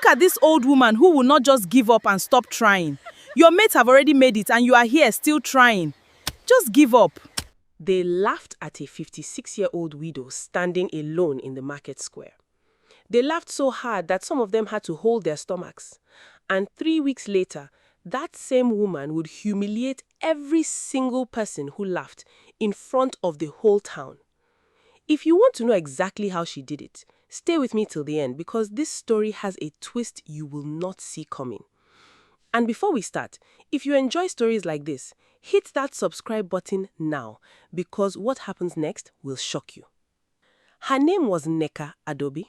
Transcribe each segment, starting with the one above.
Look at this old woman who will not just give up and stop trying. Your mates have already made it and you are here still trying. Just give up. They laughed at a 56-year-old widow standing alone in the market square. They laughed so hard that some of them had to hold their stomachs. And 3 weeks later, that same woman would humiliate every single person who laughed in front of the whole town. If you want to know exactly how she did it, stay with me till the end because this story has a twist you will not see coming. And before we start, if you enjoy stories like this, hit that subscribe button now because what happens next will shock you. Her name was Nneka Adaobi,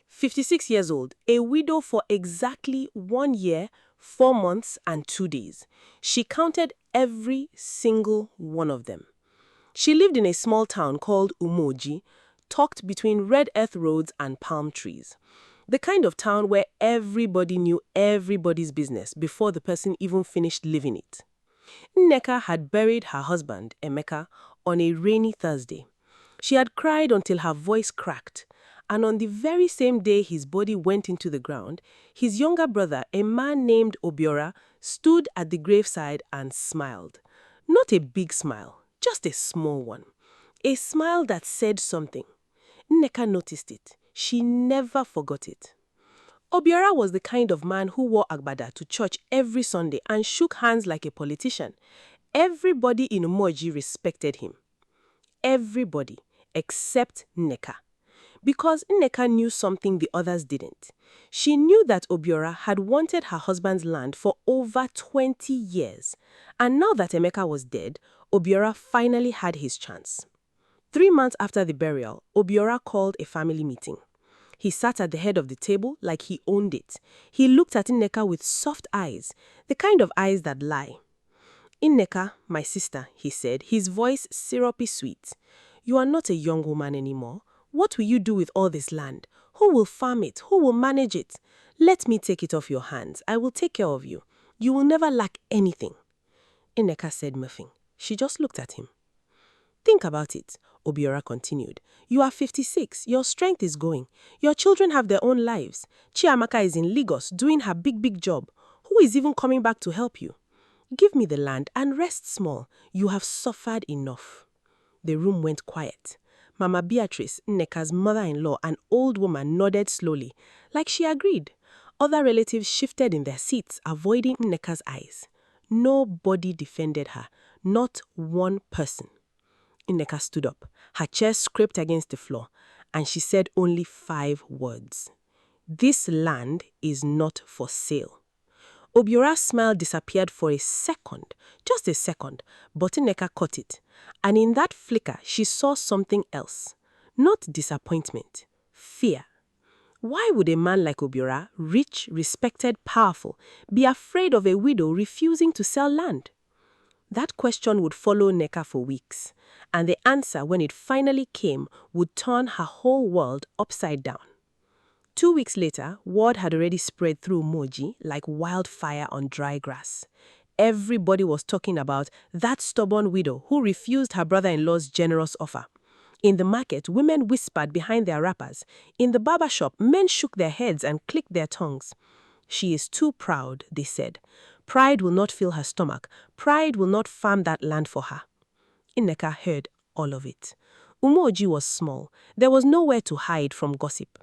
56 years old, a widow for exactly 1 year, 4 months, and 2 days. She counted every single one of them. She lived in a small town called Umoji, tucked between red earth roads and palm trees. The kind of town where everybody knew everybody's business before the person even finished living it. Nneka had buried her husband, Emeka, on a rainy Thursday. She had cried until her voice cracked, and on the very same day his body went into the ground, his younger brother, a man named Obiora, stood at the graveside and smiled. Not a big smile, just a small one. A smile that said something. Nneka noticed it. She never forgot it. Obiora was the kind of man who wore agbada to church every Sunday and shook hands like a politician. Everybody in Umoji respected him. Everybody, except Nneka. Because Nneka knew something the others didn't. She knew that Obiora had wanted her husband's land for over 20 years. And now that Emeka was dead, Obiora finally had his chance. 3 months after the burial, Obiora called a family meeting. He sat at the head of the table like he owned it. He looked at Nneka with soft eyes, the kind of eyes that lie. "Nneka, my sister," he said, his voice syrupy sweet. "You are not a young woman anymore. What will you do with all this land? Who will farm it? Who will manage it? Let me take it off your hands. I will take care of you. You will never lack anything." Nneka said nothing. She just looked at him. "Think about it," Obiora continued. "You are 56. Your strength is going. Your children have their own lives. Chiamaka is in Lagos doing her big job. Who is even coming back to help you? Give me the land and rest small. You have suffered enough." The room went quiet. Mama Beatrice, Nneka's mother-in-law, an old woman, nodded slowly, like she agreed. Other relatives shifted in their seats, avoiding Nneka's eyes. Nobody defended her. Not one person. Nneka stood up. Her chair scraped against the floor, and she said only 5 words. "This land is not for sale." Obiora's smile disappeared for a second, just a second, but Nneka caught it. And in that flicker, she saw something else. Not disappointment, fear. Why would a man like Obiora, rich, respected, powerful, be afraid of a widow refusing to sell land? That question would follow Nneka for weeks, and the answer, when it finally came, would turn her whole world upside down. 2 weeks later, word had already spread through Moji like wildfire on dry grass. Everybody was talking about that stubborn widow who refused her brother-in-law's generous offer. In the market, women whispered behind their wrappers. In the barber shop, men shook their heads and clicked their tongues. "She is too proud," they said. "Pride will not fill her stomach. Pride will not farm that land for her." Nneka heard all of it. Umoji was small. There was nowhere to hide from gossip.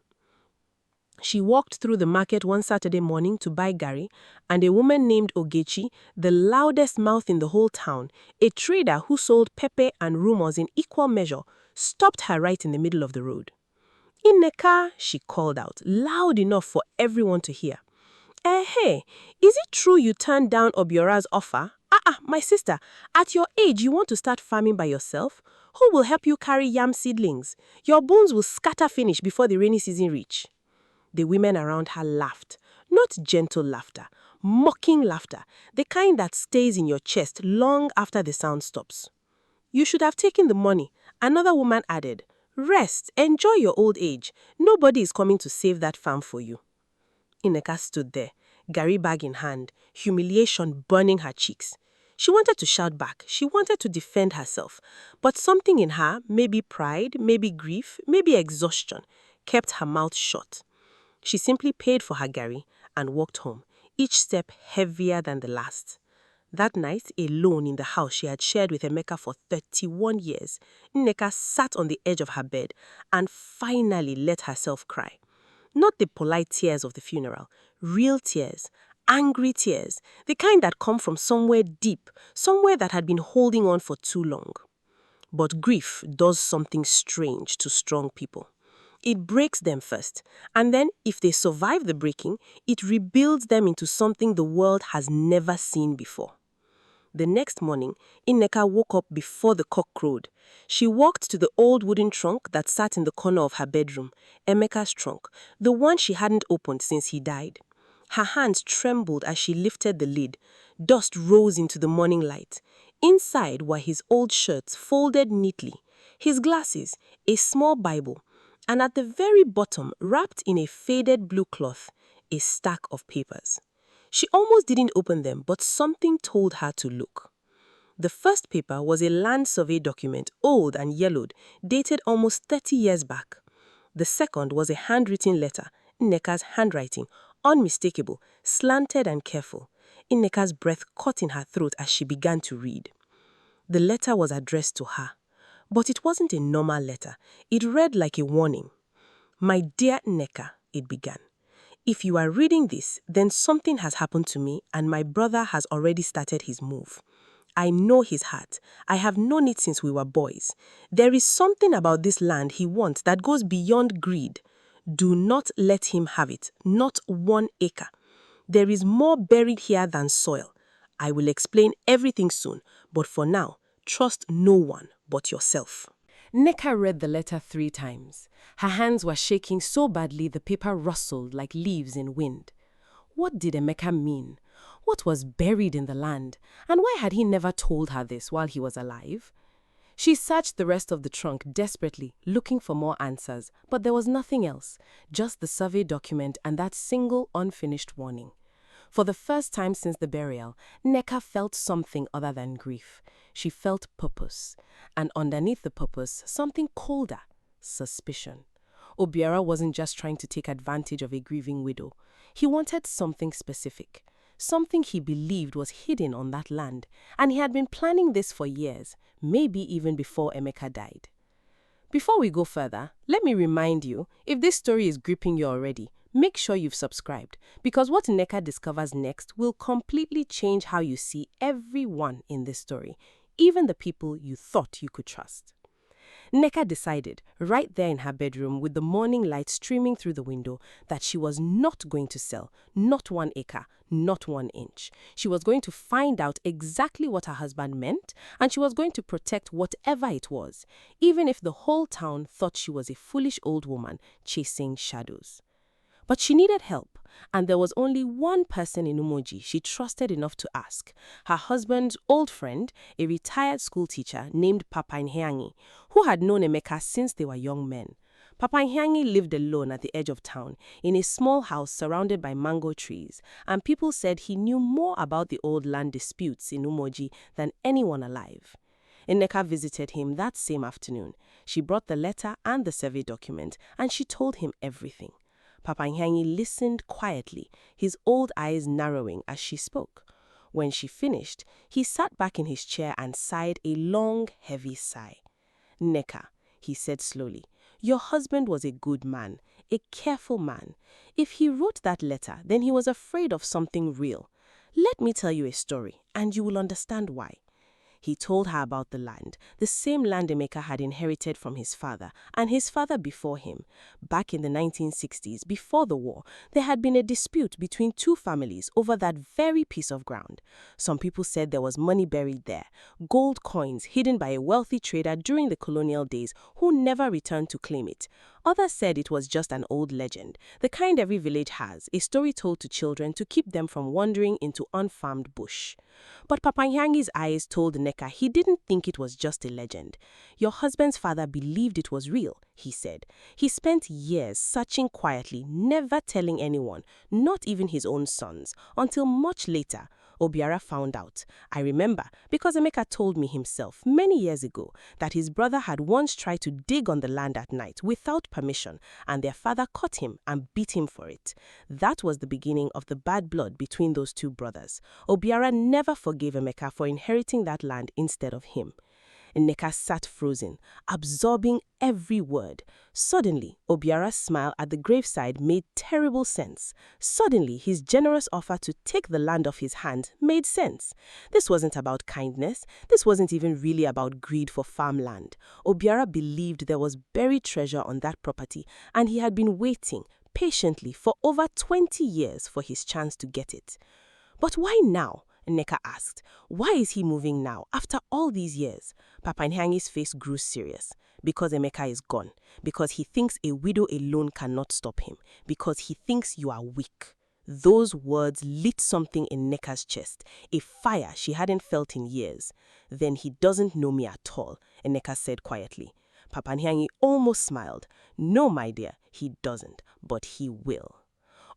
She walked through the market one Saturday morning to buy garri, and a woman named Ogechi, the loudest mouth in the whole town, a trader who sold pepper and rumors in equal measure, stopped her right in the middle of the road. "Nneka," she called out, loud enough for everyone to hear. Hey, is it true you turned down Obiora's offer? My sister, at your age you want to start farming by yourself? Who will help you carry yam seedlings? Your bones will scatter finish before the rainy season reach." The women around her laughed, not gentle laughter, mocking laughter, the kind that stays in your chest long after the sound stops. "You should have taken the money," another woman added. "Rest, enjoy your old age. Nobody is coming to save that farm for you." Nneka stood there, garri bag in hand, humiliation burning her cheeks. She wanted to shout back. She wanted to defend herself. But something in her, maybe pride, maybe grief, maybe exhaustion, kept her mouth shut. She simply paid for her gari and walked home, each step heavier than the last. That night, alone in the house she had shared with Emeka for 31 years, Nneka sat on the edge of her bed and finally let herself cry. Not the polite tears of the funeral, real tears, angry tears, the kind that come from somewhere deep, somewhere that had been holding on for too long. But grief does something strange to strong people. It breaks them first, and then, if they survive the breaking, it rebuilds them into something the world has never seen before. The next morning, Nneka woke up before the cock crowed. She walked to the old wooden trunk that sat in the corner of her bedroom, Emeka's trunk, the one she hadn't opened since he died. Her hands trembled as she lifted the lid. Dust rose into the morning light. Inside were his old shirts folded neatly, his glasses, a small Bible, and at the very bottom, wrapped in a faded blue cloth, a stack of papers. She almost didn't open them, but something told her to look. The first paper was a land survey document, old and yellowed, dated almost 30 years back. The second was a handwritten letter, Nneka's handwriting, unmistakable, slanted and careful. Nneka's breath caught in her throat as she began to read. The letter was addressed to her. But it wasn't a normal letter. It read like a warning. "My dear Nneka," it began. "If you are reading this, then something has happened to me and my brother has already started his move. I know his heart. I have known it since we were boys. There is something about this land he wants that goes beyond greed. Do not let him have it, not 1 acre. There is more buried here than soil. I will explain everything soon, but for now, trust no one but yourself." Nneka read the letter 3 times. Her hands were shaking so badly the paper rustled like leaves in wind. What did Emeka mean? What was buried in the land? And why had he never told her this while he was alive? She searched the rest of the trunk desperately, looking for more answers, but there was nothing else, just the survey document and that single unfinished warning. For the first time since the burial, Nneka felt something other than grief. She felt purpose. And underneath the purpose, something colder, suspicion. Obiora wasn't just trying to take advantage of a grieving widow. He wanted something specific, something he believed was hidden on that land, and he had been planning this for years, maybe even before Emeka died. Before we go further, let me remind you, if this story is gripping you already, make sure you've subscribed, because what Nneka discovers next will completely change how you see everyone in this story, even the people you thought you could trust. Nneka decided, right there in her bedroom with the morning light streaming through the window, that she was not going to sell, not 1 acre, not 1 inch. She was going to find out exactly what her husband meant, and she was going to protect whatever it was, even if the whole town thought she was a foolish old woman chasing shadows. But she needed help, and there was only one person in Umoji she trusted enough to ask, her husband's old friend, a retired school teacher named Papa Nhyangi, who had known Emeka since they were young men. Papa Nhyangi lived alone at the edge of town, in a small house surrounded by mango trees, and people said he knew more about the old land disputes in Umoji than anyone alive. Nneka visited him that same afternoon. She brought the letter and the survey document, and she told him everything. Papa Nhyangi listened quietly, his old eyes narrowing as she spoke. When she finished, he sat back in his chair and sighed a long, heavy sigh. "Nneka," he said slowly, "your husband was a good man, a careful man. If he wrote that letter, then he was afraid of something real. Let me tell you a story, and you will understand why." He told her about the land, the same land Emeka had inherited from his father and his father before him. Back in the 1960s, before the war, there had been a dispute between 2 families over that very piece of ground. Some people said there was money buried there, gold coins hidden by a wealthy trader during the colonial days who never returned to claim it. Others said it was just an old legend, the kind every village has, a story told to children to keep them from wandering into unfarmed bush. But Papa Nhyangi's eyes told Nneka he didn't think it was just a legend. "Your husband's father believed it was real," he said. "He spent years searching quietly, never telling anyone, not even his own sons, until much later, Obiara found out. I remember because Emeka told me himself many years ago that his brother had once tried to dig on the land at night without permission, and their father caught him and beat him for it. That was the beginning of the bad blood between those two brothers. Obiara never forgave Emeka for inheriting that land instead of him. Nneka sat frozen, absorbing every word. Suddenly, Obiara's smile at the graveside made terrible sense. Suddenly, his generous offer to take the land off his hand made sense. This wasn't about kindness. This wasn't even really about greed for farmland. Obiara believed there was buried treasure on that property, and he had been waiting patiently for over 20 years for his chance to get it. But why now? Nneka asked. Why is he moving now, after all these years? Papa Nyangi's face grew serious. Because Emeka is gone. Because he thinks a widow alone cannot stop him. Because he thinks you are weak. Those words lit something in Nneka's chest, a fire she hadn't felt in years. Then he doesn't know me at all, Nneka said quietly. Papa Nyangi almost smiled. No, my dear, he doesn't, but he will.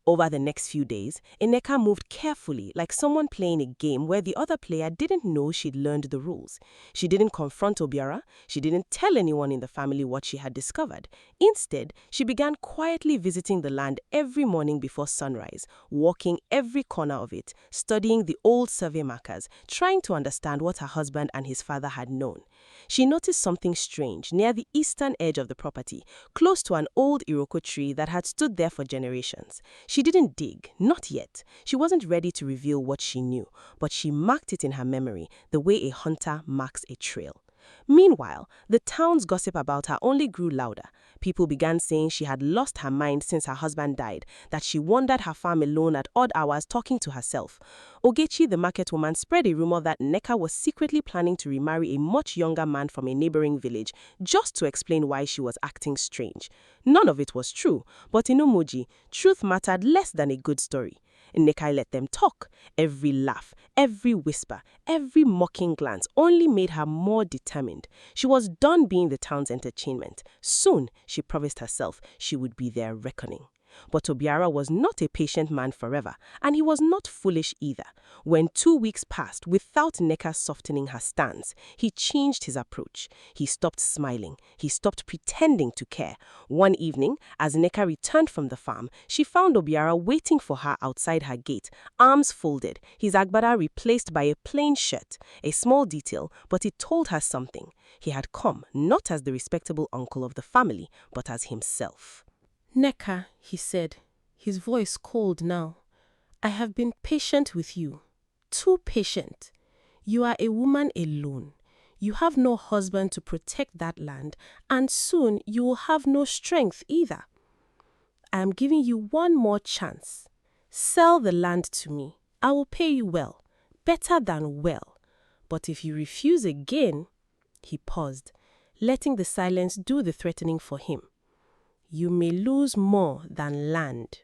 Over the next few days, Nneka moved carefully, like someone playing a game where the other player didn't know she'd learned the rules. She didn't confront Obiara. She didn't tell anyone in the family what she had discovered. Instead, she began quietly visiting the land every morning before sunrise, walking every corner of it, studying the old survey markers, trying to understand what her husband and his father had known. She noticed something strange near the eastern edge of the property, close to an old Iroko tree that had stood there for generations. She didn't dig, not yet. She wasn't ready to reveal what she knew, but she marked it in her memory the way a hunter marks a trail. Meanwhile, the town's gossip about her only grew louder. People began saying she had lost her mind since her husband died, that she wandered her farm alone at odd hours talking to herself. Ogechi, the market woman, spread a rumor that Nneka was secretly planning to remarry a much younger man from a neighboring village, just to explain why she was acting strange. None of it was true, but in Umoji, truth mattered less than a good story. Nneka let them talk. Every laugh, every whisper, every mocking glance only made her more determined. She was done being the town's entertainment. Soon, she promised herself, she would be their reckoning. But Obiara was not a patient man forever, and he was not foolish either. When 2 weeks passed without Nneka softening her stance, he changed his approach. He stopped smiling. He stopped pretending to care. One evening, as Nneka returned from the farm, she found Obiara waiting for her outside her gate, arms folded, his agbada replaced by a plain shirt. A small detail, but it told her something. He had come not as the respectable uncle of the family, but as himself. Nneka, he said, his voice cold now, I have been patient with you. Too patient. You are a woman alone. You have no husband to protect that land, and soon you will have no strength either. I am giving you one more chance. Sell the land to me. I will pay you well, better than well. But if you refuse again, he paused, letting the silence do the threatening for him. You may lose more than land.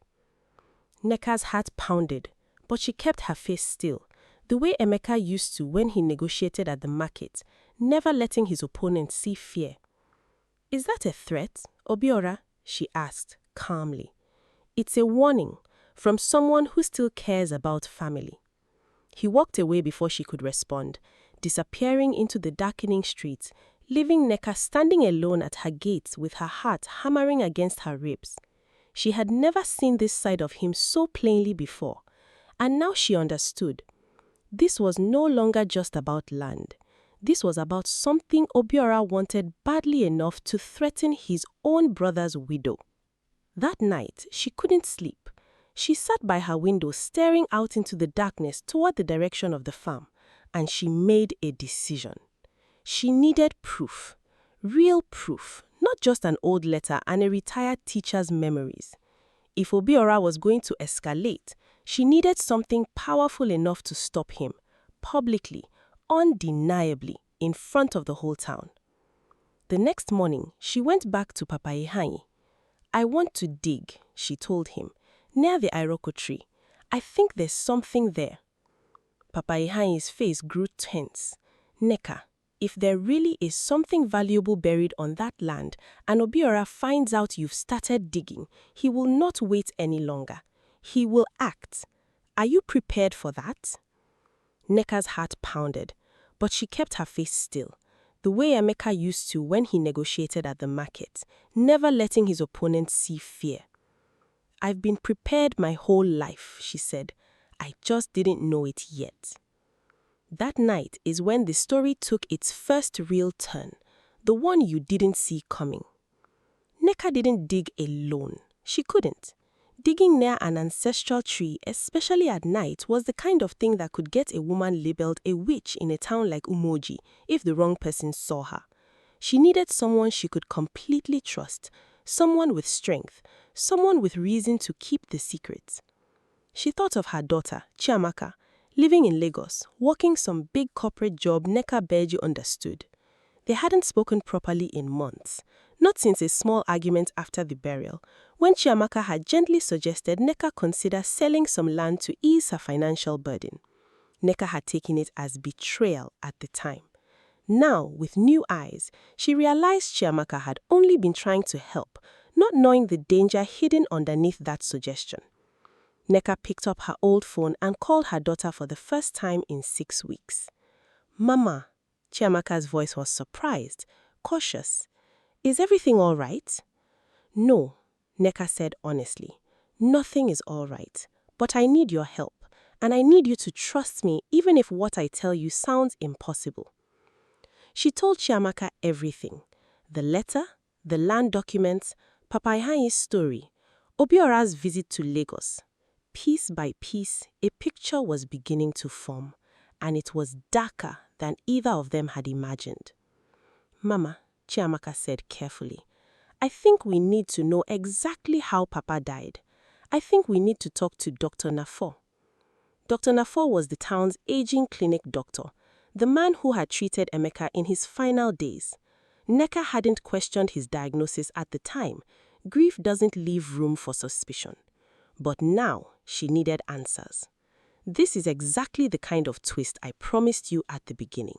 Nneka's heart pounded, but she kept her face still, the way Emeka used to when he negotiated at the market, never letting his opponent see fear. Is that a threat, Obiora? She asked, calmly. It's a warning from someone who still cares about family. He walked away before she could respond, disappearing into the darkening streets, leaving Nneka standing alone at her gates with her heart hammering against her ribs. She had never seen this side of him so plainly before, and now she understood. This was no longer just about land. This was about something Obiora wanted badly enough to threaten his own brother's widow. That night, she couldn't sleep. She sat by her window staring out into the darkness toward the direction of the farm, and she made a decision. She needed proof, real proof, not just an old letter and a retired teacher's memories. If Obiora was going to escalate, she needed something powerful enough to stop him, publicly, undeniably, in front of the whole town. The next morning, she went back to Papa Ihanyi. I want to dig, she told him, near the Iroko tree. I think there's something there. Papa Ihanyi's face grew tense. Nneka, if there really is something valuable buried on that land and Obiora finds out you've started digging, he will not wait any longer. He will act. Are you prepared for that? Nneka's heart pounded, but she kept her face still, the way Emeka used to when he negotiated at the market, never letting his opponent see fear. "I've been prepared my whole life," she said. "I just didn't know it yet." That night is when the story took its first real turn, the one you didn't see coming. Nneka didn't dig alone. She couldn't. Digging near an ancestral tree, especially at night, was the kind of thing that could get a woman labeled a witch in a town like Umoji if the wrong person saw her. She needed someone she could completely trust, someone with strength, someone with reason to keep the secret. She thought of her daughter, Chiamaka, living in Lagos, working some big corporate job Nneka barely understood. They hadn't spoken properly in months, not since a small argument after the burial, when Chiamaka had gently suggested Nneka consider selling some land to ease her financial burden. Nneka had taken it as betrayal at the time. Now, with new eyes, she realized Chiamaka had only been trying to help, not knowing the danger hidden underneath that suggestion. Nneka picked up her old phone and called her daughter for the first time in 6 weeks. "Mama," Chiamaka's voice was surprised, cautious. "Is everything all right?" "No," Nneka said honestly. "Nothing is all right, but I need your help, and I need you to trust me even if what I tell you sounds impossible." She told Chiamaka everything: the letter, the land documents, Papa Ihanyi's story, Obiora's visit to Lagos. Piece by piece, a picture was beginning to form, and it was darker than either of them had imagined. "Mama," Chiamaka said carefully, "I think we need to know exactly how Papa died. I think we need to talk to Dr. Nafo." Dr. Nafo was the town's aging clinic doctor, the man who had treated Emeka in his final days. Nneka hadn't questioned his diagnosis at the time. Grief doesn't leave room for suspicion. But now she needed answers. This is exactly the kind of twist I promised you at the beginning.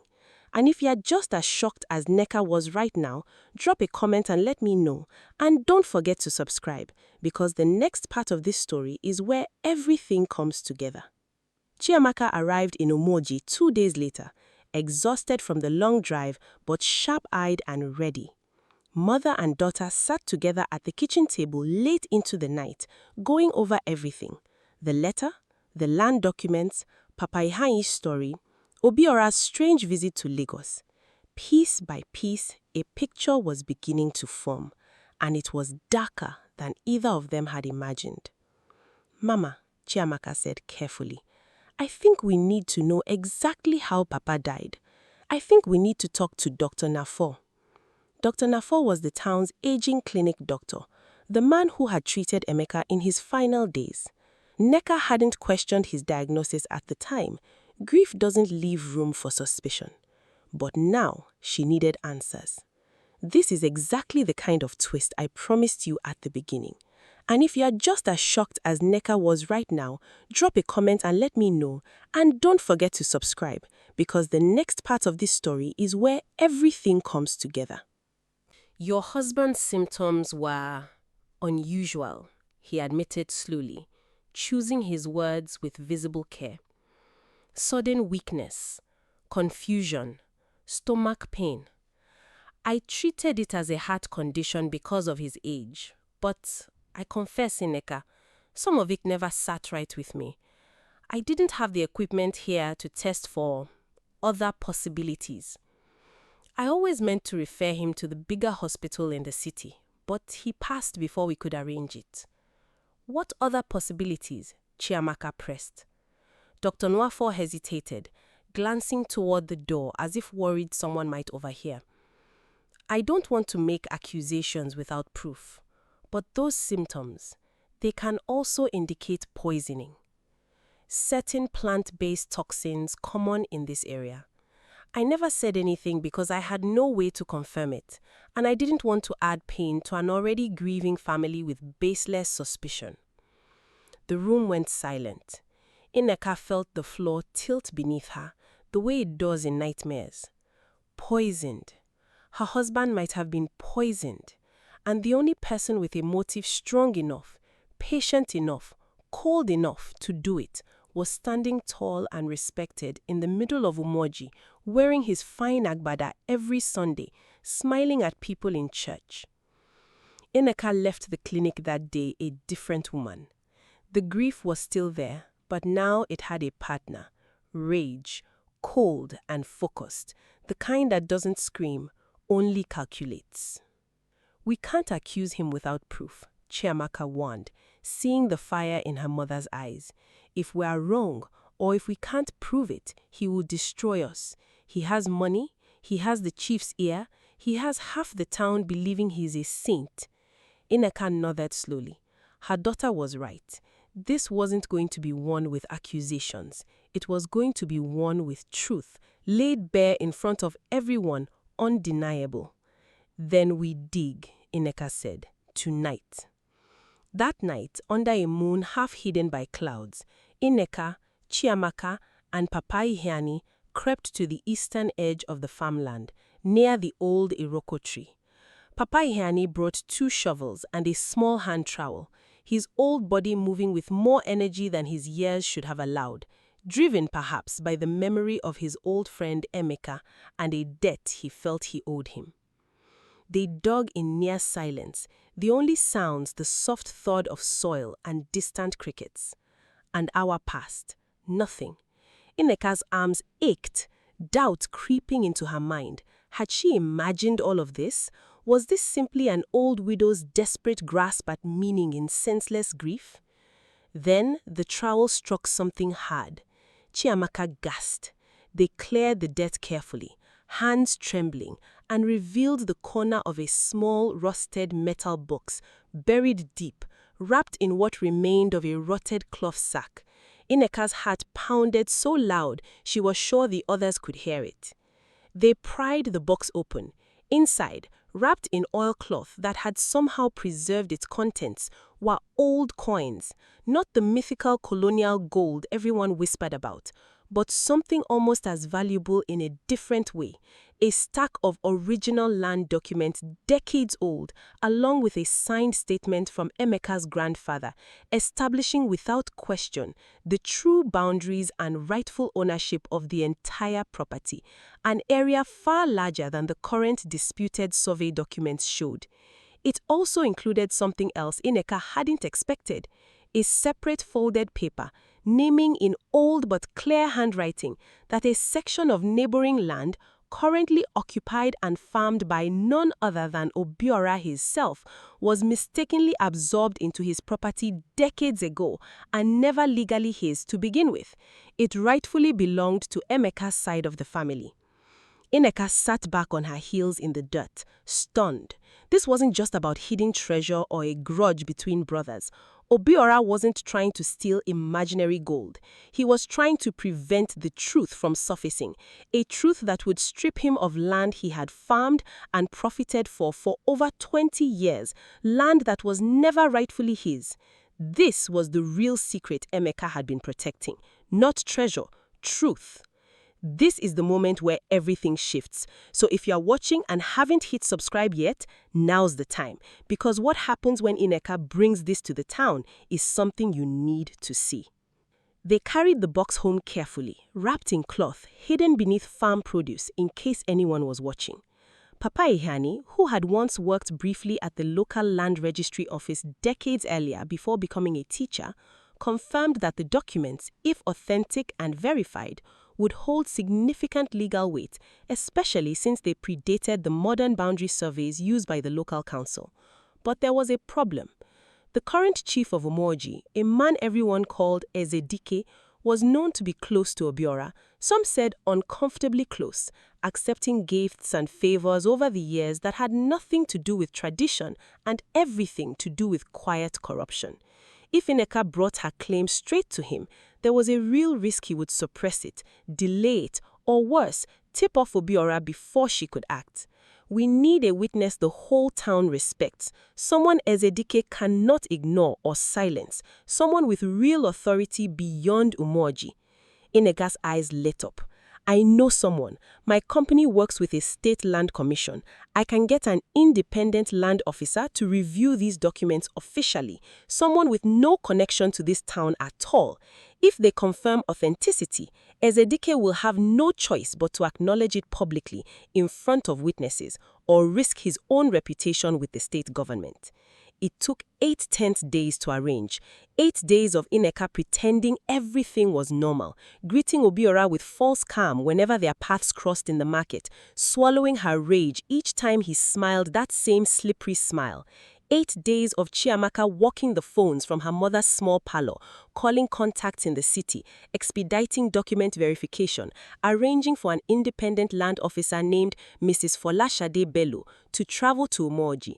And if you're just as shocked as Nneka was right now, drop a comment and let me know. And don't forget to subscribe, because the next part of this story is where everything comes together. Chiamaka arrived in Umoji 2 days later, exhausted from the long drive but sharp-eyed and ready. Mother and daughter sat together at the kitchen table late into the night, going over everything: the letter, the land documents, Papa Ihanyi's story, Obiora's strange visit to Lagos. Piece by piece, a picture was beginning to form, and it was darker than either of them had imagined. "Mama," Chiamaka said carefully, "I think we need to know exactly how Papa died. I think we need to talk to Dr. Nafo." Dr. Nafo was the town's aging clinic doctor, the man who had treated Emeka in his final days. Nneka hadn't questioned his diagnosis at the time. Grief doesn't leave room for suspicion. But now she needed answers. This is exactly the kind of twist I promised you at the beginning. And if you are just as shocked as Nneka was right now, drop a comment and let me know. And don't forget to subscribe, because the next part of this story is where everything comes together. "Your husband's symptoms were unusual," he admitted slowly, choosing his words with visible care. "Sudden weakness, confusion, stomach pain. I treated it as a heart condition because of his age, but I confess, Nneka, some of it never sat right with me. I didn't have the equipment here to test for other possibilities. I always meant to refer him to the bigger hospital in the city, but he passed before we could arrange it." "What other possibilities?" Chiamaka pressed. Dr. Nwafor hesitated, glancing toward the door as if worried someone might overhear. "I don't want to make accusations without proof, but those symptoms, they can also indicate poisoning. Certain plant-based toxins common in this area. I never said anything because I had no way to confirm it, and I didn't want to add pain to an already grieving family with baseless suspicion." The room went silent. Nneka felt the floor tilt beneath her, the way it does in nightmares. Poisoned. Her husband might have been poisoned, and the only person with a motive strong enough, patient enough, cold enough to do it was standing tall and respected in the middle of Umoji, wearing his fine agbada every Sunday, smiling at people in church. Nneka left the clinic that day a different woman. The grief was still there, but now it had a partner. Rage, cold and focused, the kind that doesn't scream, only calculates. "We can't accuse him without proof," Chiamaka warned, seeing the fire in her mother's eyes. "If we are wrong, or if we can't prove it, he will destroy us. He has money, he has the chief's ear, he has half the town believing he's a saint." Nneka nodded slowly. Her daughter was right. This wasn't going to be won with accusations. It was going to be won with truth, laid bare in front of everyone, undeniable. "Then we dig," Nneka said, "tonight." That night, under a moon half hidden by clouds, Nneka, Chiamaka, and Papa Ihiani crept to the eastern edge of the farmland, near the old Iroko tree. Papa Ihiani brought 2 shovels and a small hand trowel, his old body moving with more energy than his years should have allowed, driven perhaps by the memory of his old friend Emeka and a debt he felt he owed him. They dug in near silence, the only sounds the soft thud of soil and distant crickets. An hour passed. Nothing. Nneka's arms ached, doubt creeping into her mind. Had she imagined all of this? Was this simply an old widow's desperate grasp at meaning in senseless grief? Then the trowel struck something hard. Chiamaka gasped. They cleared the dirt carefully, hands trembling, and revealed the corner of a small, rusted metal box, buried deep, wrapped in what remained of a rotted cloth sack. Nneka's heart pounded so loud she was sure the others could hear it. They pried the box open. Inside, wrapped in oilcloth that had somehow preserved its contents, were old coins, not the mythical colonial gold everyone whispered about, but something almost as valuable in a different way, a stack of original land documents decades old, along with a signed statement from Emeka's grandfather, establishing without question the true boundaries and rightful ownership of the entire property, an area far larger than the current disputed survey documents showed. It also included something else Nneka hadn't expected, a separate folded paper, naming in old but clear handwriting that a section of neighboring land, currently occupied and farmed by none other than Obiora himself, was mistakenly absorbed into his property decades ago and never legally his to begin with. It rightfully belonged to Emeka's side of the family. Nneka sat back on her heels in the dirt, stunned. This wasn't just about hidden treasure or a grudge between brothers. Obiora wasn't trying to steal imaginary gold. He was trying to prevent the truth from surfacing, a truth that would strip him of land he had farmed and profited for over 20 years, land that was never rightfully his. This was the real secret Emeka had been protecting, not treasure, truth. This is the moment where everything shifts. So if you're watching and haven't hit subscribe yet, now's the time. Because what happens when Nneka brings this to the town is something you need to see. They carried the box home carefully, wrapped in cloth, hidden beneath farm produce in case anyone was watching. Papa Ihiani, who had once worked briefly at the local land registry office decades earlier before becoming a teacher, confirmed that the documents, if authentic and verified, would hold significant legal weight, especially since they predated the modern boundary surveys used by the local council. But there was a problem. The current chief of Umoji, a man everyone called Ezedike, was known to be close to Obiora, some said uncomfortably close, accepting gifts and favors over the years that had nothing to do with tradition and everything to do with quiet corruption. If Nneka brought her claim straight to him, there was a real risk he would suppress it, delay it, or worse, tip off Obiora before she could act. We need a witness the whole town respects, someone Ezedike cannot ignore or silence, someone with real authority beyond Umoji. Nneka's eyes lit up. I know someone. My company works with a state land commission. I can get an independent land officer to review these documents officially, someone with no connection to this town at all. If they confirm authenticity, Ezedike will have no choice but to acknowledge it publicly in front of witnesses or risk his own reputation with the state government. It took 8 tense days to arrange. 8 days of Nneka pretending everything was normal, greeting Obiora with false calm whenever their paths crossed in the market, swallowing her rage each time he smiled that same slippery smile. 8 days of Chiamaka walking the phones from her mother's small parlor, calling contacts in the city, expediting document verification, arranging for an independent land officer named Mrs. Folashade Bello to travel to Umoji.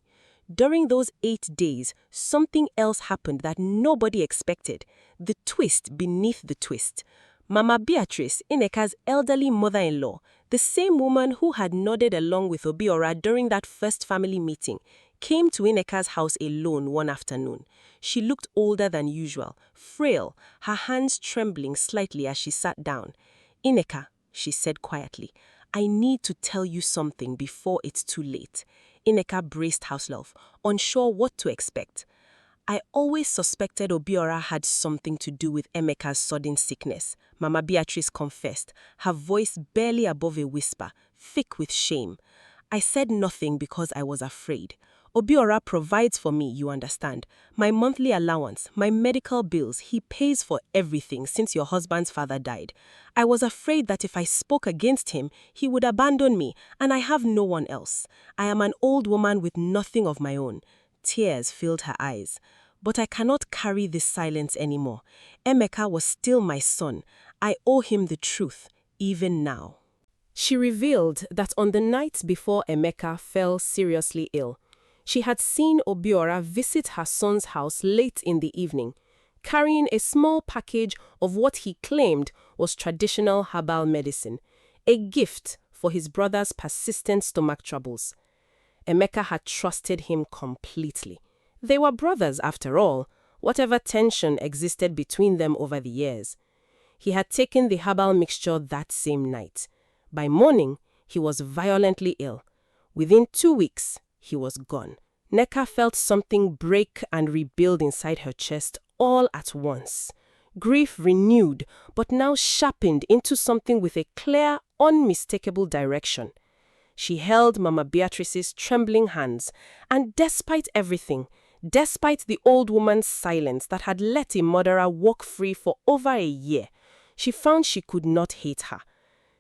During those 8 days, something else happened that nobody expected. The twist beneath the twist. Mama Beatrice, Nneka's elderly mother-in-law, the same woman who had nodded along with Obiora during that first family meeting, came to Nneka's house alone one afternoon. She looked older than usual, frail, her hands trembling slightly as she sat down. "Nneka," she said quietly, "I need to tell you something before it's too late." Nneka braced herself, unsure what to expect. "I always suspected Obiora had something to do with Emeka's sudden sickness," Mama Beatrice confessed, her voice barely above a whisper, thick with shame. "I said nothing because I was afraid. Obiora provides for me, you understand. My monthly allowance, my medical bills, he pays for everything since your husband's father died. I was afraid that if I spoke against him, he would abandon me, and I have no one else. I am an old woman with nothing of my own." Tears filled her eyes. "But I cannot carry this silence anymore. Emeka was still my son. I owe him the truth, even now." She revealed that on the night before Emeka fell seriously ill, she had seen Obiora visit her son's house late in the evening, carrying a small package of what he claimed was traditional herbal medicine, a gift for his brother's persistent stomach troubles. Emeka had trusted him completely. They were brothers after all, whatever tension existed between them over the years. He had taken the herbal mixture that same night. By morning, he was violently ill. Within 2 weeks, he was gone. Nneka felt something break and rebuild inside her chest all at once. Grief renewed, but now sharpened into something with a clear, unmistakable direction. She held Mama Beatrice's trembling hands, and despite everything, despite the old woman's silence that had let a murderer walk free for over a year, she found she could not hate her.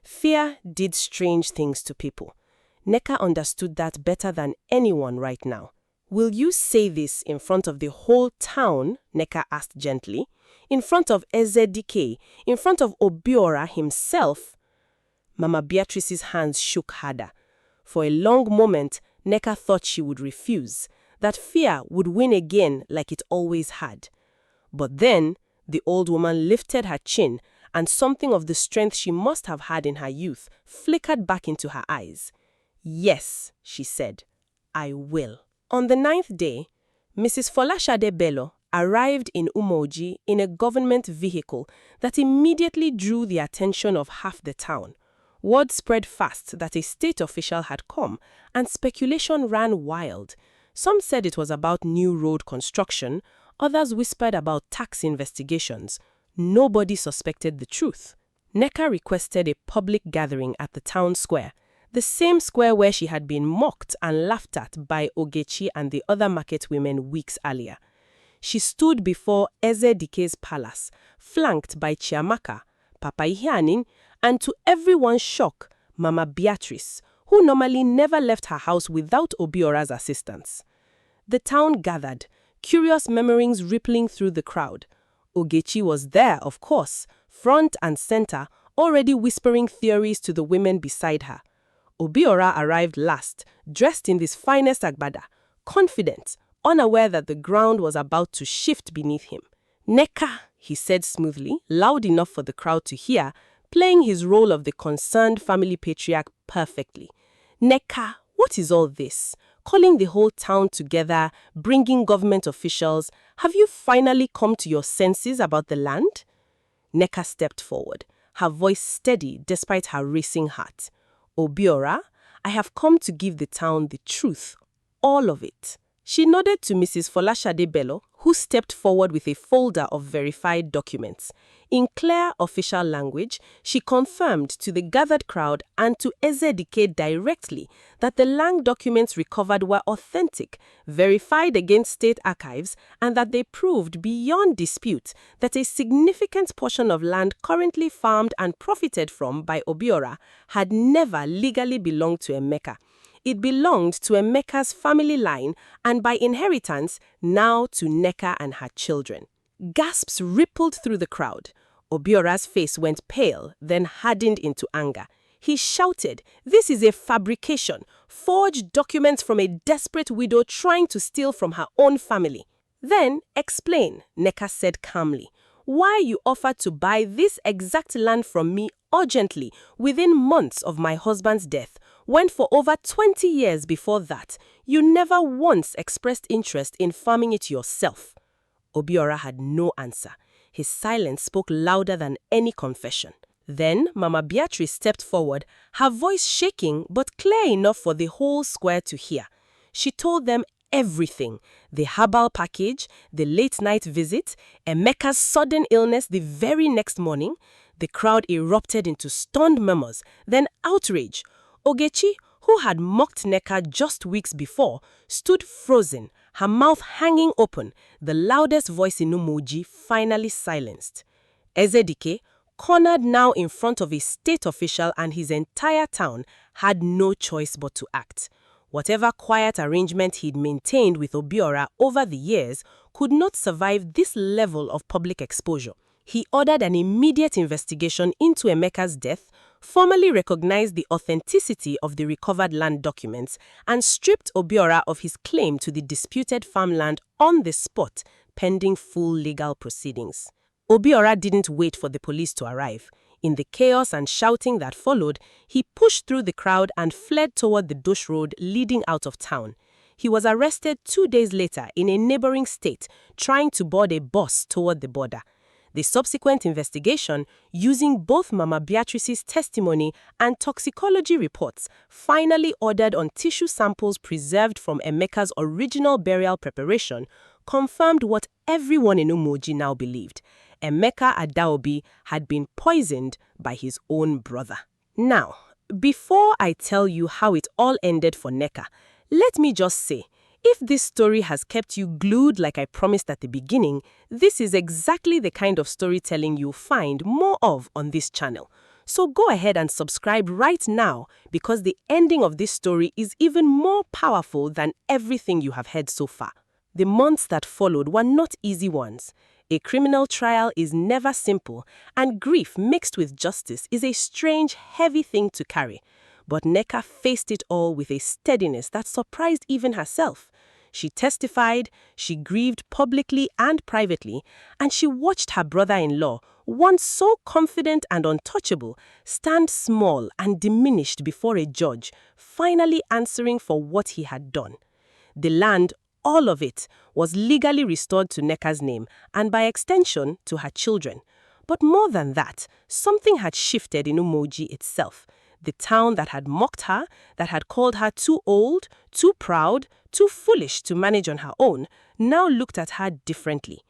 Fear did strange things to people. Nneka understood that better than anyone right now. "Will you say this in front of the whole town?" Nneka asked gently. "In front of Ezedike? In front of Obiora himself?" Mama Beatrice's hands shook harder. For a long moment, Nneka thought she would refuse, that fear would win again like it always had. But then, the old woman lifted her chin, and something of the strength she must have had in her youth flickered back into her eyes. "Yes," she said, "I will." On the 9th day, Mrs. Folashade Bello arrived in Umoji in a government vehicle that immediately drew the attention of half the town. Word spread fast that a state official had come, and speculation ran wild. Some said it was about new road construction, others whispered about tax investigations. Nobody suspected the truth. Nneka requested a public gathering at the town square, the same square where she had been mocked and laughed at by Ogechi and the other market women weeks earlier. She stood before Ezedike's palace, flanked by Chiamaka, Papa Ihianin, and to everyone's shock, Mama Beatrice, who normally never left her house without Obiora's assistance. The town gathered, curious murmurings rippling through the crowd. Ogechi was there, of course, front and center, already whispering theories to the women beside her. Obiora arrived last, dressed in his finest agbada, confident, unaware that the ground was about to shift beneath him. "Nneka," he said smoothly, loud enough for the crowd to hear, playing his role of the concerned family patriarch perfectly. "Nneka, what is all this? Calling the whole town together, bringing government officials. Have you finally come to your senses about the land?" Nneka stepped forward, her voice steady despite her racing heart. "Obiora, I have come to give the town the truth, all of it." She nodded to Mrs. Folashade Bello, who stepped forward with a folder of verified documents. In clear official language, she confirmed to the gathered crowd and to Ezedike directly that the land documents recovered were authentic, verified against state archives, and that they proved beyond dispute that a significant portion of land currently farmed and profited from by Obiora had never legally belonged to Nneka. It belonged to Emeka's family line and by inheritance now to Nneka and her children. Gasps rippled through the crowd. Obiora's face went pale, then hardened into anger. He shouted, "This is a fabrication, forged documents from a desperate widow trying to steal from her own family." "Then explain," Nneka said calmly, "why you offered to buy this exact land from me urgently within months of my husband's death, when for over 20 years before that, you never once expressed interest in farming it yourself." Obiora had no answer. His silence spoke louder than any confession. Then Mama Beatrice stepped forward, her voice shaking but clear enough for the whole square to hear. She told them everything: the herbal package, the late-night visit, Emeka's sudden illness the very next morning. The crowd erupted into stunned murmurs, then outrage. Ogechi, who had mocked Nneka just weeks before, stood frozen, her mouth hanging open, the loudest voice in Umoji finally silenced. Ezedike, cornered now in front of a state official and his entire town, had no choice but to act. Whatever quiet arrangement he'd maintained with Obiora over the years could not survive this level of public exposure. He ordered an immediate investigation into Emeka's death, formally recognized the authenticity of the recovered land documents, and stripped Obiora of his claim to the disputed farmland on the spot, pending full legal proceedings. Obiora didn't wait for the police to arrive. In the chaos and shouting that followed, he pushed through the crowd and fled toward the Dosh Road leading out of town. He was arrested 2 days later in a neighboring state, trying to board a bus toward the border. The subsequent investigation, using both Mama Beatrice's testimony and toxicology reports, finally ordered on tissue samples preserved from Emeka's original burial preparation, confirmed what everyone in Umoji now believed: Nneka Adaobi had been poisoned by his own brother. Now, before I tell you how it all ended for Nneka, let me just say, if this story has kept you glued like I promised at the beginning, this is exactly the kind of storytelling you'll find more of on this channel. So go ahead and subscribe right now, because the ending of this story is even more powerful than everything you have heard so far. The months that followed were not easy ones. A criminal trial is never simple, and grief mixed with justice is a strange, heavy thing to carry. But Nneka faced it all with a steadiness that surprised even herself. She testified, she grieved publicly and privately, and she watched her brother-in-law, once so confident and untouchable, stand small and diminished before a judge, finally answering for what he had done. The land, all of it, was legally restored to Nneka's name and by extension to her children. But more than that, something had shifted in Umoji itself. The town that had mocked her, that had called her too old, too proud, too foolish to manage on her own, now looked at her differently.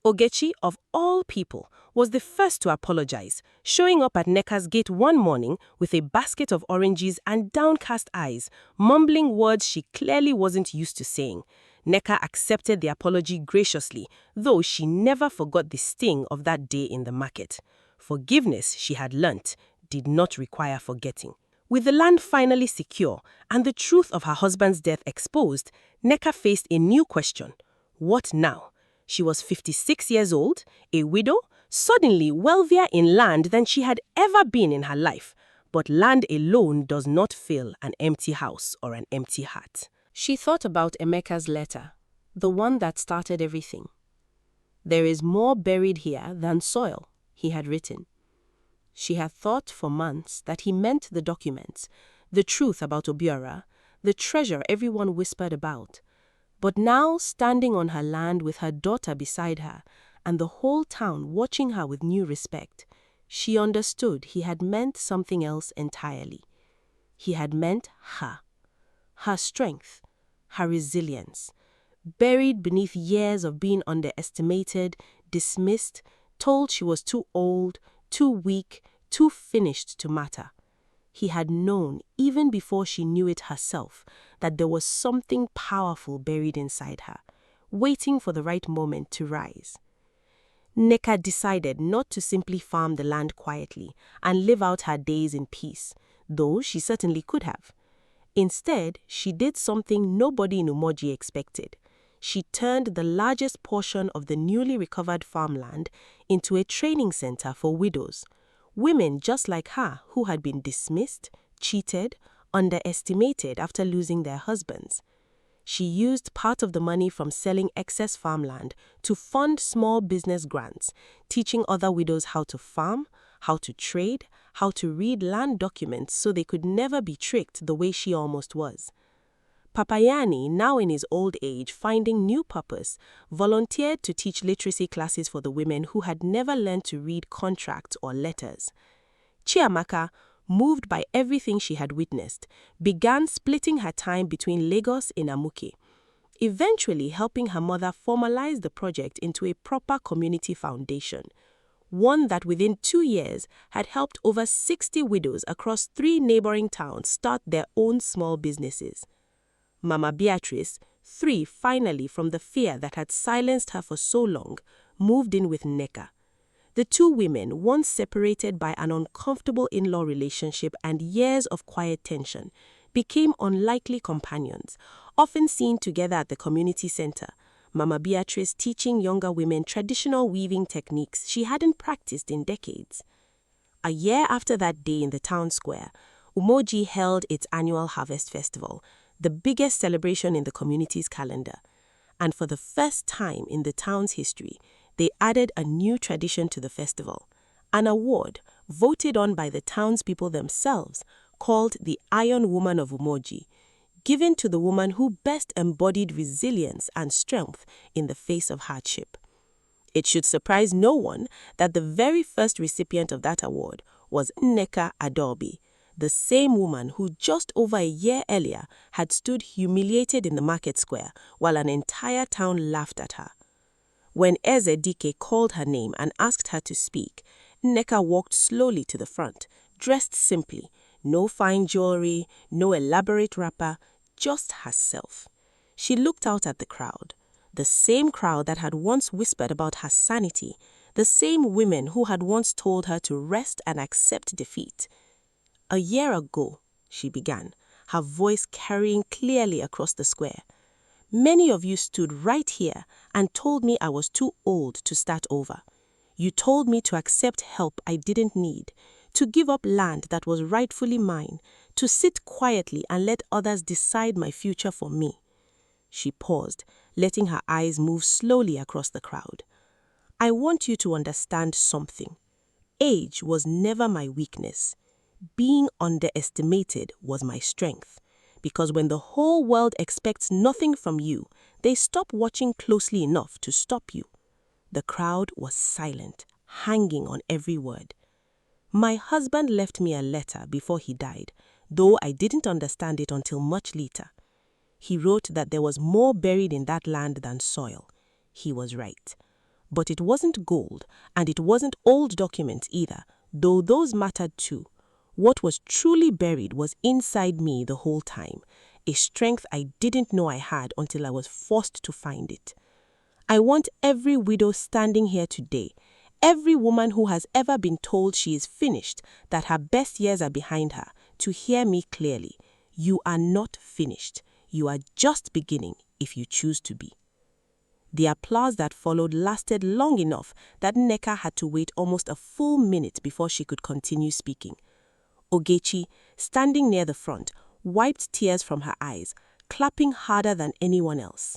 Ogechi, of all people, was the first to apologize, showing up at Nneka's gate one morning with a basket of oranges and downcast eyes, mumbling words she clearly wasn't used to saying. Nneka accepted the apology graciously, though she never forgot the sting of that day in the market. Forgiveness, she had learnt, did not require forgetting. With the land finally secure and the truth of her husband's death exposed, Nneka faced a new question. What now? She was 56 years old, a widow, suddenly wealthier in land than she had ever been in her life. But land alone does not fill an empty house or an empty heart. She thought about Emeka's letter, the one that started everything. "There is more buried here than soil," he had written. She had thought for months that he meant the documents, the truth about Obiora, the treasure everyone whispered about. But now, standing on her land with her daughter beside her, and the whole town watching her with new respect, She understood he had meant something else entirely. He had meant her strength, her resilience, buried beneath years of being underestimated, dismissed, told she was too old, too weak, too finished to matter. He had known, even before she knew it herself, that there was something powerful buried inside her, waiting for the right moment to rise. Nneka decided not to simply farm the land quietly and live out her days in peace, though she certainly could have. Instead, she did something nobody in Umoji expected. She turned the largest portion of the newly recovered farmland into a training center for widows, women just like her who had been dismissed, cheated, underestimated after losing their husbands. She used part of the money from selling excess farmland to fund small business grants, teaching other widows how to farm, how to trade, how to read land documents so they could never be tricked the way she almost was. Papayani, now in his old age finding new purpose, volunteered to teach literacy classes for the women who had never learned to read contracts or letters. Chiamaka, moved by everything she had witnessed, began splitting her time between Lagos and Amuke, eventually helping her mother formalize the project into a proper community foundation, one that within 2 years had helped over 60 widows across 3 neighboring towns start their own small businesses. Mama Beatrice, free finally from the fear that had silenced her for so long, moved in with Nneka. The two women, once separated by an uncomfortable in-law relationship and years of quiet tension, became unlikely companions, often seen together at the community center, Mama Beatrice teaching younger women traditional weaving techniques she hadn't practiced in decades. A year after that day in the town square, Umoji held its annual harvest festival, the biggest celebration in the community's calendar. And for the first time in the town's history, they added a new tradition to the festival, an award voted on by the townspeople themselves called the Iron Woman of Umoji, given to the woman who best embodied resilience and strength in the face of hardship. It should surprise no one that the very first recipient of that award was Nneka Adaobi, the same woman who just over a year earlier had stood humiliated in the market square while an entire town laughed at her. When Eze Dike called her name and asked her to speak, Nneka walked slowly to the front, dressed simply, no fine jewelry, no elaborate wrapper, just herself. She looked out at the crowd, the same crowd that had once whispered about her sanity, the same women who had once told her to rest and accept defeat. "A year ago," she began, her voice carrying clearly across the square, "many of you stood right here and told me I was too old to start over. You told me to accept help I didn't need, to give up land that was rightfully mine, to sit quietly and let others decide my future for me." She paused, letting her eyes move slowly across the crowd. "I want you to understand something. Age was never my weakness. Being underestimated was my strength. Because when the whole world expects nothing from you, they stop watching closely enough to stop you." The crowd was silent, hanging on every word. "My husband left me a letter before he died, though I didn't understand it until much later. He wrote that there was more buried in that land than soil. He was right. But it wasn't gold, and it wasn't old documents either, though those mattered too. What was truly buried was inside me the whole time, a strength I didn't know I had until I was forced to find it. I want every widow standing here today, every woman who has ever been told she is finished, that her best years are behind her, to hear me clearly. You are not finished. You are just beginning if you choose to be." The applause that followed lasted long enough that Nneka had to wait almost a full minute before she could continue speaking. Ogechi, standing near the front, wiped tears from her eyes, clapping harder than anyone else.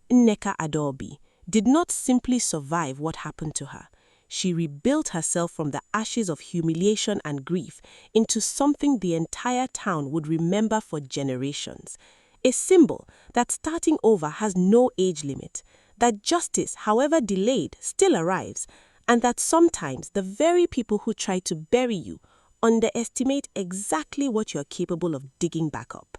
Nneka Adaobi did not simply survive what happened to her. She rebuilt herself from the ashes of humiliation and grief into something the entire town would remember for generations. A symbol that starting over has no age limit, that justice, however delayed, still arrives, and that sometimes the very people who try to bury you underestimate exactly what you're capable of digging back up.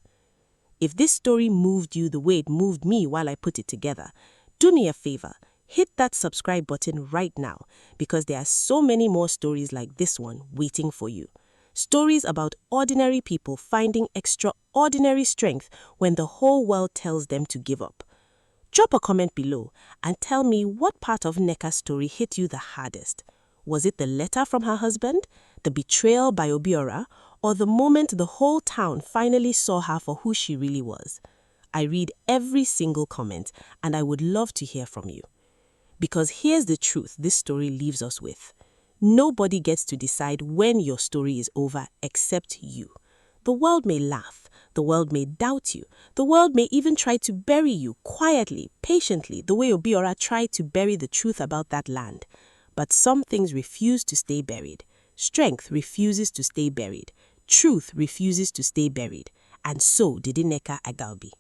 If this story moved you the way it moved me while I put it together, do me a favor, hit that subscribe button right now, because there are so many more stories like this one waiting for you. Stories about ordinary people finding extraordinary strength when the whole world tells them to give up. Drop a comment below and tell me what part of Nneka's story hit you the hardest. Was it the letter from her husband, the betrayal by Obiora, or the moment the whole town finally saw her for who she really was? I read every single comment, and I would love to hear from you. Because here's the truth this story leaves us with. Nobody gets to decide when your story is over except you. The world may laugh, the world may doubt you, the world may even try to bury you quietly, patiently, the way Obiora tried to bury the truth about that land. But some things refuse to stay buried. Strength refuses to stay buried. Truth refuses to stay buried. And so did Nneka Adaobi.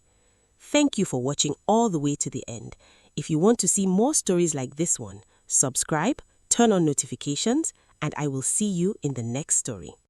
Thank you for watching all the way to the end. If you want to see more stories like this one, subscribe, turn on notifications, and I will see you in the next story.